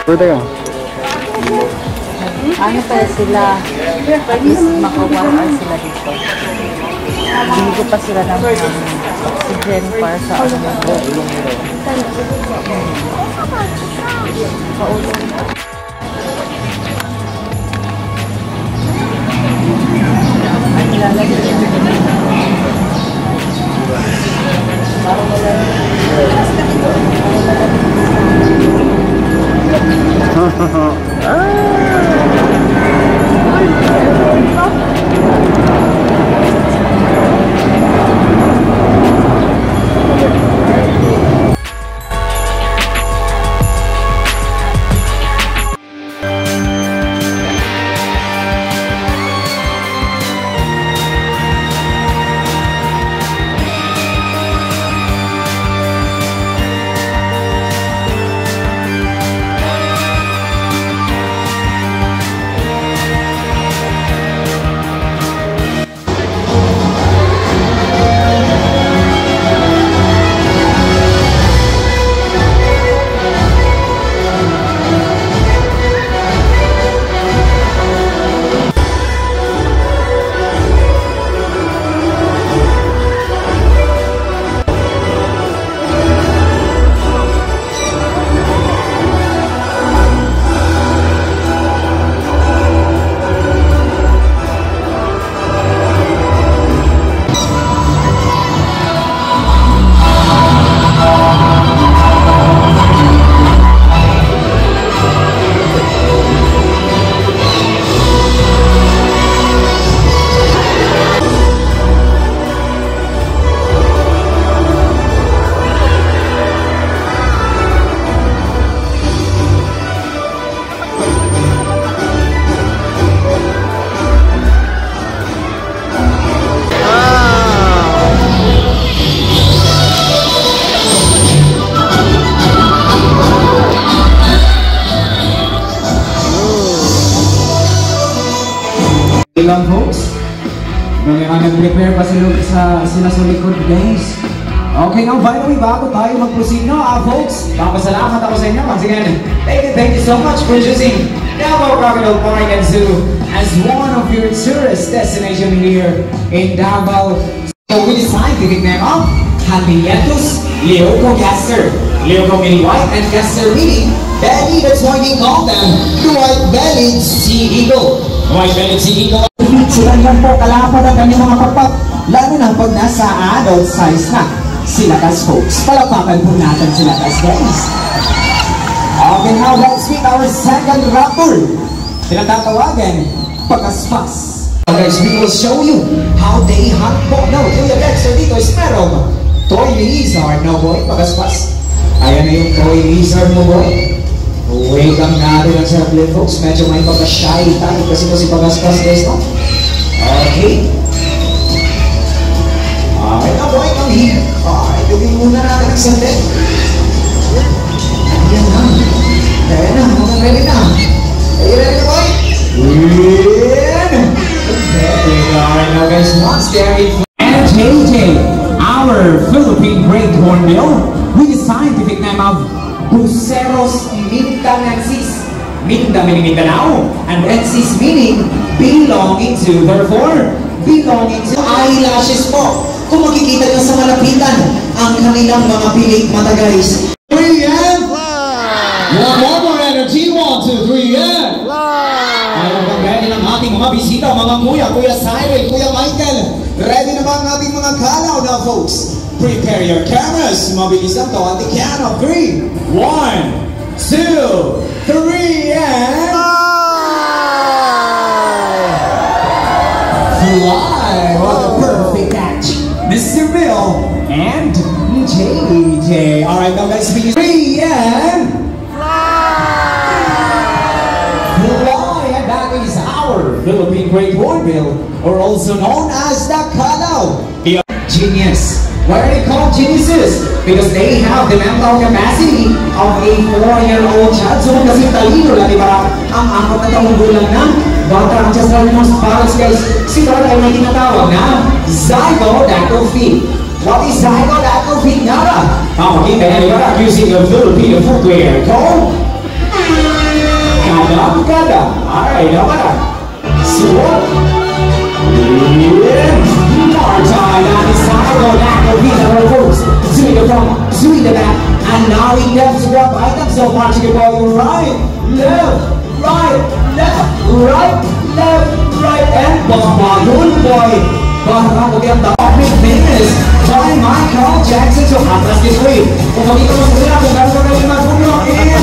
Pwede ka. Ano pala sila? Is makawalan sila dito. Hindi pa sila ng oxygen para sa ano mo. Ang lalagyan niya. Parang wala. Ilang folks, nag-prepare pa sila sa likod, guys. Okay, now by the way, bago tayo mag-proceed, no, folks, papasalamat ako sa inyo once again. Thank you so much for choosing Davao Crocodile Park and Zoo as one of your tourist destination here in Davao. So we decided to pick them up, Handiatus Leucogaster, Leuco meaning white, and gaster meaning belly. That's why we call them the white-bellied sea eagle. White-bellied sea eagle. Sila yan po kalapad ang kanyang mga pagpap, lalo na pag nasa adult size na. Sila kas folks, palapakan po natin sila kas guys. Okay, now let's meet our second raptor. Tinatatawagan, Pagaspas. Guys, we will show you how they hunt po. No, Kuya Dexter dito is merong toy lizard, no boy, Pagaspas. Ayan na yung toy lizard mo boy. Wait lang natin ang sarap din folks, medyo may pagka-shy tayo kasi po si Pagaspas guys, no? Okay. Okay na boy, come here. Okay, tugin muna natin ang sandit. Ayan na. Ayan na, mga ready na. Are you ready na boy? Okay, alright now guys, once they're in and JJ, our Philippine Great Hornbill, with the scientific name of Buceros mindanensis. Minda meaning Mindanao, and ensis meaning belonging to, therefore, belonging to eyelashes po. Kung makikita nyo sa malapitan, ang kanilang mga pilik mata guys. 3 and fly! More energy, 1, 2, 3 and fly! Ayaw bang ready ng ating mga bisita, mga kuya, Kuya Cyril, Kuya Michael. Ready na ba ang ating mga kalaw na folks? Prepare your cameras. Mabilis lang to. At the count of 3, 1, 2, 3, and fly! What a perfect catch, Mr. Bill and JJ. Alright, now guys, 3 and fly! And that is our Philippine Great Hornbill, or also known as the Kalaw. Genius. Why are they called geniuses? Because they have the mental capacity of a 4-year-old child. So kasi talino lang, di ba? Ang 4 na taong gulang na bata ang just like most parents guys. Sila ay may tinatawag na zygodactyl. What is zygodactyl, Nara? Makikita yan, di ba? Using a Filipino footwear called Langkada. Alright, naman na. Swat. Marta, that is Tyro, that will be the folks. Swing the front, swing the back. And now he left to grab items so much you can go right, left, right, left, right, left, right, and good boy. Bahkan kemudian Topic Famous by Michael Jackson. So atas this way. Kung kita mas mula kung gano'n ka yung nagulong in.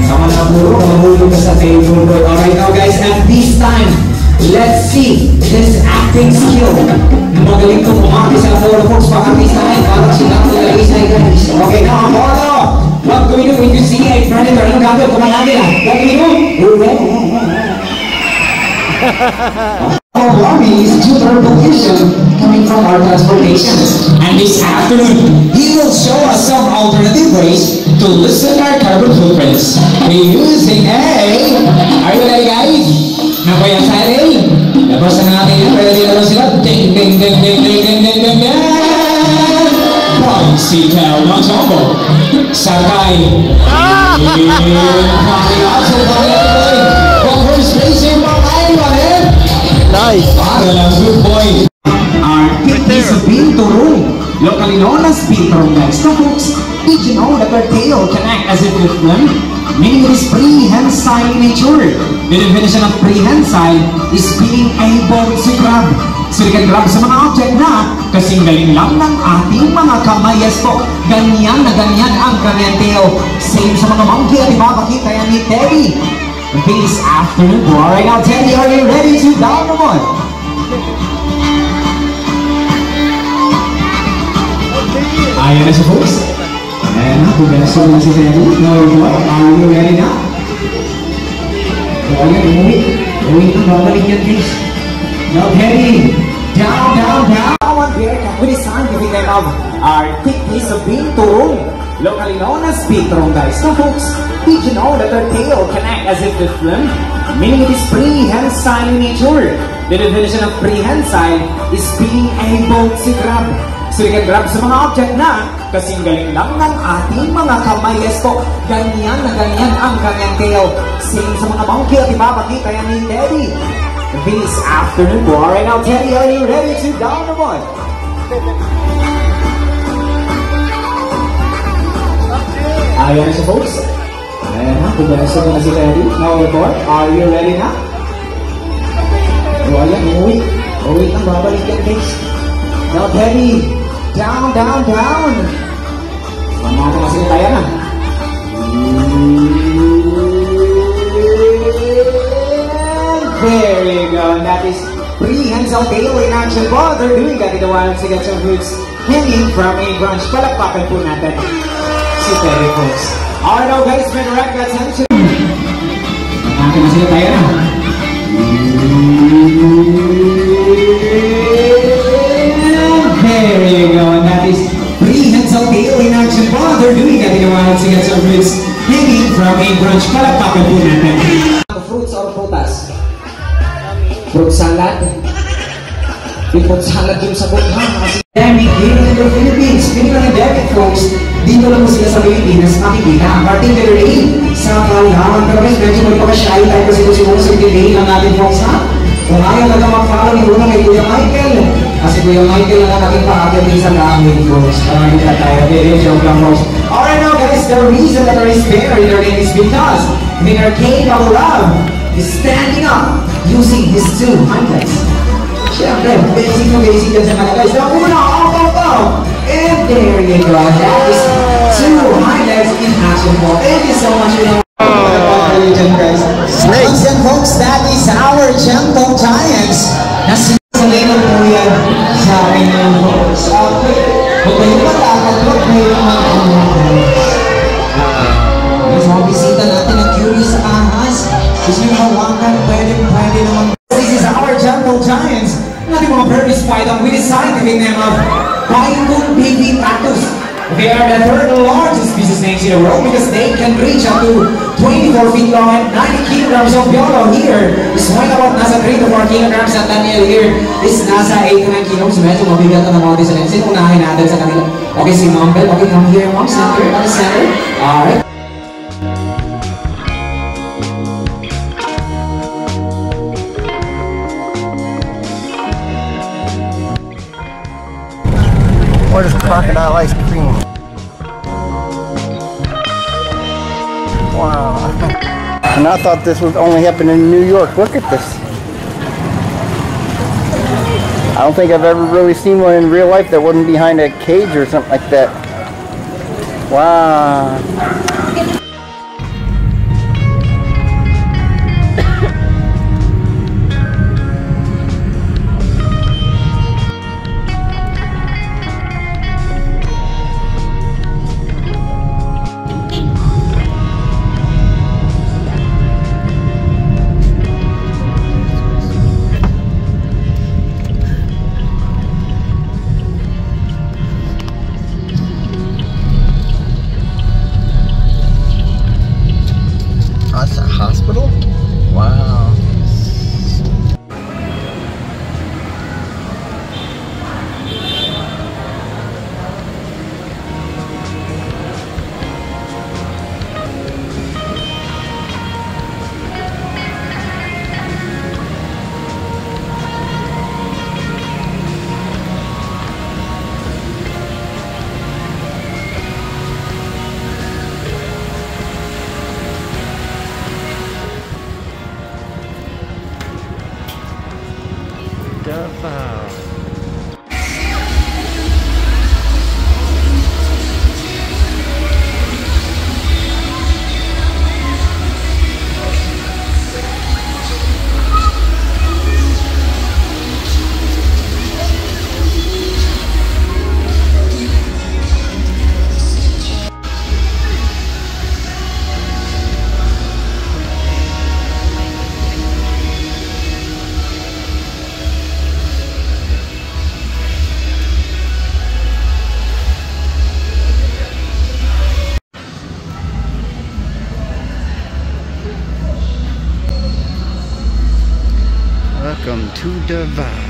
Sama na puro, mahulog ka sa table boy. Alright now guys, at this time, let's see this acting skill. Magaling kong umati sa Apollo Folks baka this time. Parang silang tuloy sa guys. Okay now, Apollo. What do we do when you see a predator? Anong gagawin? Kumalagi lang. What do we do? Our armies to their position coming from our transportation. And this afternoon, he will show us some alternative ways to lessen our carbon footprints. We're using are you ready guys? Nakoy ang saril? Labas na natin yan. Ready na sila? Ding, ding, ding, ding, ding, ding, ding, ding, ding. Bicycle ng Jumbo. Sakay. Nice. Para lang, good boy. Our pick is a Pinturong, locally known as Pinturong guys. So folks, did you know that our tail can act as if with them? Meaning it is prehensile in nature. The definition of prehensile is being able to grab. So you can grab sa mga object na kasing galing lang ng ating mga kamayas po. Ganyan na ganyan ang kanyang tail. Same sa mga monkey at ipapakita yan ni Teddy. This afternoon, alright now Teddy, are you ready to down the one? Ayan na siya folks. Ayan na, bubeso na si Teddy. No, are you ready now? Ayan, umuwi na, babalik yan guys. Now Teddy, down, down, down. One there, with his scientific name of Arctic piece of Pinturong, locally known as Pinturong guys. So folks, did you know that their tail can act as if with them? Meaning it is prehensile in nature. The definition of prehensile is being able to grab. So you can grab sa mga object na kasing galing lang ng ating mga kamayas po. Ganyan na ganyan ang kanyang tail. Same sa mga monkey at ipapakita yan ni Teddy. This afternoon po. Alright now Teddy, are you ready to down the one? Ayan na siya folks. Ayan na, pumasok na si Teddy. Now report, are you ready na? Ayan, umuwi. Uwi na, babalik yan guys. Now Teddy, down, down, down. Mamaya na kasi tayo na. There you go, and that is prehensile tail in action po. They're doing that in the wild to get some fruits hanging from a branch. Palakpakan po natin si Teddy folks. Alright now guys, may direct attention. Natin na sila tayo na. There you go, and that is prehensile tail in action po. They're doing that in the wild to get some fruits hanging from a branch. Palakpakan po natin. Fruits or frutas? Fruit salad. Fruit salad yung sagot ha. Endemic here in the Philippines. Speaking of endemic folks, dito lang po sila sa Pilipinas makikita. Particularly sa Palawan. Pero guys, medyo magpaka-shy tayo kasi kung siguro sa delay lang natin folks ha. Kung ayaw naga mag-follow ni Una kay Kuya Michael. Kasi Kuya Michael lang naging pakakyatin sa gamit folks. Parang kita tayo. Very joke lang folks. Alright now guys, the reason that there is bear in their name is because they are capable of standing up using his two hind. Siyempre, basic na basic yan sa mga guys. Now, una, and there you go. That is two highlights in action po. Thank you so much. Snakes. Once again, folks, that is our Gentle Giants. Nasisalino po yan sa akin ngayon, folks. Huwag kayong matakot, huwag kayong matakot. Mas mga bisita natin ang curious sa ahas. Gusto nyo hawakan, pwede naman. This is our Gentle Giants. Nothing more purpose python with the scientific name of Python baby cactus. They are the third largest species snakes in the world because they can reach up to 24 feet long and 90 kilograms of yellow here. Is weighing about nasa 3 to 4 kilograms at Daniel here is nasa 8 to 9 kilograms. Medyo mabigat na mga sa lensin. Unahin natin sa kanila. Okay, si Mom Bell. Okay, come here, Mom. Center. On the center. Alright. What is crocodile ice cream? Wow. And I thought this was only happening in New York. Look at this. I don't think I've ever really seen one in real life that wasn't behind a cage or something like that. Wow. That's a hospital? Wow. Davao. Welcome to Davao.